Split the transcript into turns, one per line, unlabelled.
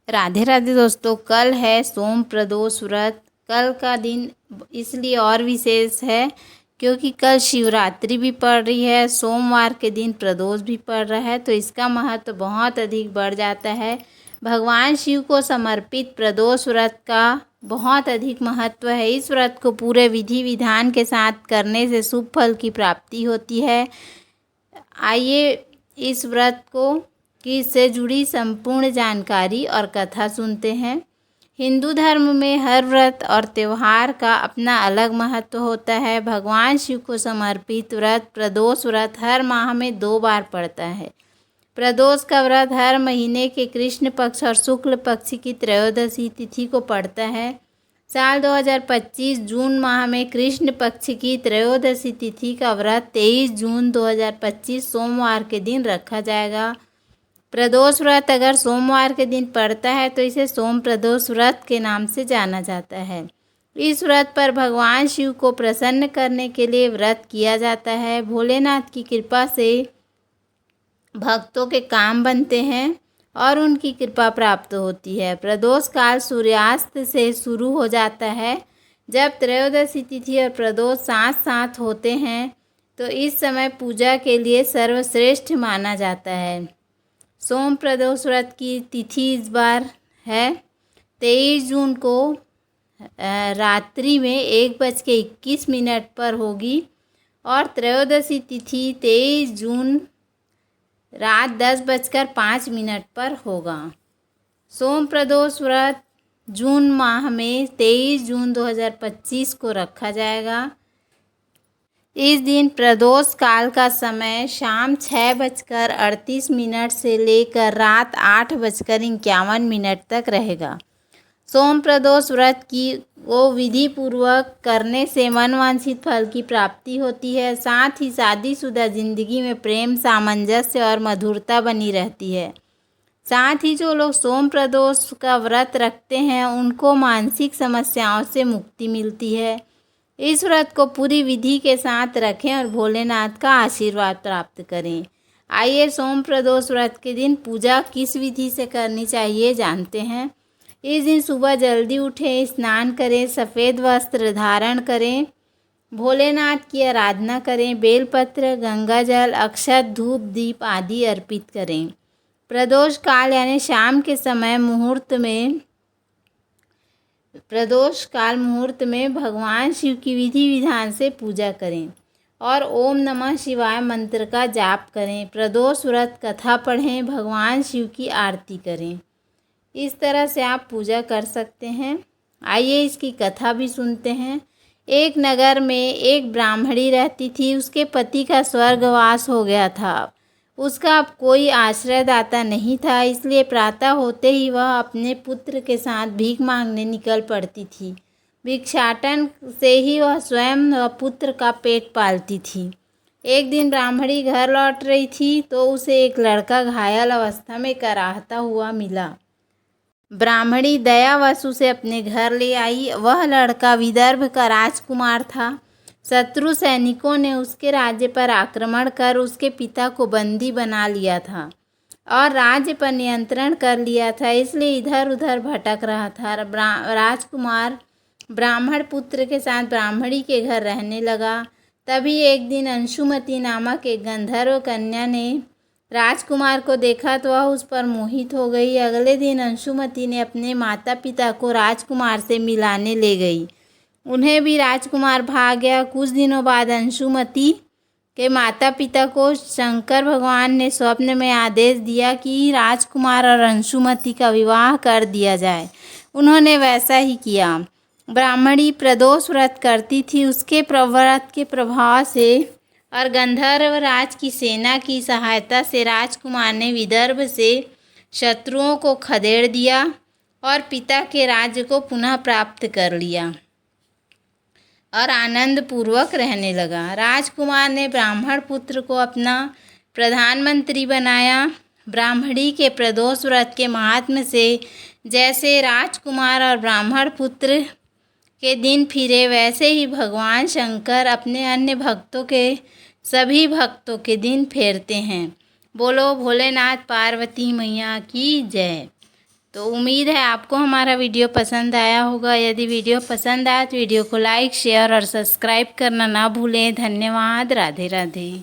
राधे राधे दोस्तों, कल है सोम प्रदोष व्रत। कल का दिन इसलिए और विशेष है क्योंकि कल शिवरात्रि भी पड़ रही है, सोमवार के दिन प्रदोष भी पड़ रहा है, तो इसका महत्व बहुत अधिक बढ़ जाता है। भगवान शिव को समर्पित प्रदोष व्रत का बहुत अधिक महत्व है। इस व्रत को पूरे विधि विधान के साथ करने से शुभ फल की प्राप्ति होती है। आइए इस व्रत को की से जुड़ी संपूर्ण जानकारी और कथा सुनते हैं। हिंदू धर्म में हर व्रत और त्यौहार का अपना अलग महत्व होता है। भगवान शिव को समर्पित व्रत प्रदोष व्रत हर माह में 2 बार पड़ता है। प्रदोष का व्रत हर महीने के कृष्ण पक्ष और शुक्ल पक्ष की त्रयोदशी तिथि को पड़ता है। साल 2025 जून माह में कृष्ण पक्ष की त्रयोदशी तिथि का व्रत 23 जून 2025 सोमवार के दिन रखा जाएगा। प्रदोष व्रत अगर सोमवार के दिन पड़ता है तो इसे सोम प्रदोष व्रत के नाम से जाना जाता है। इस व्रत पर भगवान शिव को प्रसन्न करने के लिए व्रत किया जाता है। भोलेनाथ की कृपा से भक्तों के काम बनते हैं और उनकी कृपा प्राप्त होती है। प्रदोष काल सूर्यास्त से शुरू हो जाता है। जब त्रयोदशी तिथि और प्रदोष साथ साथ होते हैं तो इस समय पूजा के लिए सर्वश्रेष्ठ माना जाता है। सोम प्रदोष व्रत की तिथि इस बार है 23 जून को रात्रि में 1:21 पर होगी और त्रयोदशी तिथि 23 जून रात 10:05 पर होगा। सोम प्रदोष व्रत जून माह में 23 जून 2025 को रखा जाएगा। इस दिन प्रदोष काल का समय शाम 6:38 से लेकर रात 8:51 तक रहेगा। सोम प्रदोष व्रत को विधि पूर्वक करने से मनवांछित फल की प्राप्ति होती है। साथ ही शादीशुदा जिंदगी में प्रेम, सामंजस्य और मधुरता बनी रहती है। साथ ही जो लोग सोम प्रदोष का व्रत रखते हैं उनको मानसिक समस्याओं से मुक्ति मिलती है। इस व्रत को पूरी विधि के साथ रखें और भोलेनाथ का आशीर्वाद प्राप्त करें। आइए सोम प्रदोष व्रत के दिन पूजा किस विधि से करनी चाहिए जानते हैं। इस दिन सुबह जल्दी उठें, स्नान करें, सफ़ेद वस्त्र धारण करें, भोलेनाथ की आराधना करें, बेलपत्र, गंगा जल, अक्षत, धूप, दीप आदि अर्पित करें। प्रदोष काल यानी शाम के समय प्रदोष काल मुहूर्त में भगवान शिव की विधि विधान से पूजा करें और ओम नमः शिवाय मंत्र का जाप करें। प्रदोष व्रत कथा पढ़ें, भगवान शिव की आरती करें। इस तरह से आप पूजा कर सकते हैं। आइए इसकी कथा भी सुनते हैं। एक नगर में एक ब्राह्मणी रहती थी। उसके पति का स्वर्गवास हो गया था। उसका अब कोई आश्रयदाता नहीं था, इसलिए प्रातः होते ही वह अपने पुत्र के साथ भीख मांगने निकल पड़ती थी। भिक्षाटन से ही वह स्वयं व पुत्र का पेट पालती थी। एक दिन ब्राह्मणी घर लौट रही थी तो उसे एक लड़का घायल अवस्था में कराहता हुआ मिला। ब्राह्मणी दयावश उसे अपने घर ले आई। वह लड़का विदर्भ का राजकुमार था। शत्रु सैनिकों ने उसके राज्य पर आक्रमण कर उसके पिता को बंदी बना लिया था और राज्य पर नियंत्रण कर लिया था, इसलिए इधर उधर भटक रहा था। राजकुमार ब्राह्मण पुत्र के साथ ब्राह्मणी के घर रहने लगा। तभी एक दिन अंशुमती नामक एक गंधर्व कन्या ने राजकुमार को देखा तो वह उस पर मोहित हो गई। अगले दिन अंशुमती ने अपने माता पिता को राजकुमार से मिलाने ले गई। उन्हें भी राजकुमार भाग गया। कुछ दिनों बाद अंशुमती के माता पिता को शंकर भगवान ने स्वप्न में आदेश दिया कि राजकुमार और अंशुमती का विवाह कर दिया जाए। उन्होंने वैसा ही किया। ब्राह्मणी प्रदोष व्रत करती थी। उसके व्रत के प्रभाव से और गंधर्व राज की सेना की सहायता से राजकुमार ने विदर्भ से शत्रुओं को खदेड़ दिया और पिता के राज्य को पुनः प्राप्त कर लिया और आनंद पूर्वक रहने लगा। राजकुमार ने ब्राह्मण पुत्र को अपना प्रधानमंत्री बनाया। ब्राह्मणी के प्रदोष व्रत के महात्म्य से जैसे राजकुमार और ब्राह्मण पुत्र के दिन फिरे, वैसे ही भगवान शंकर अपने अन्य भक्तों के सभी भक्तों के दिन फेरते हैं। बोलो भोलेनाथ पार्वती मैया की जय। तो उम्मीद है आपको हमारा वीडियो पसंद आया होगा। यदि वीडियो पसंद आया तो वीडियो को लाइक, शेयर और सब्सक्राइब करना ना भूलें। धन्यवाद। राधे राधे।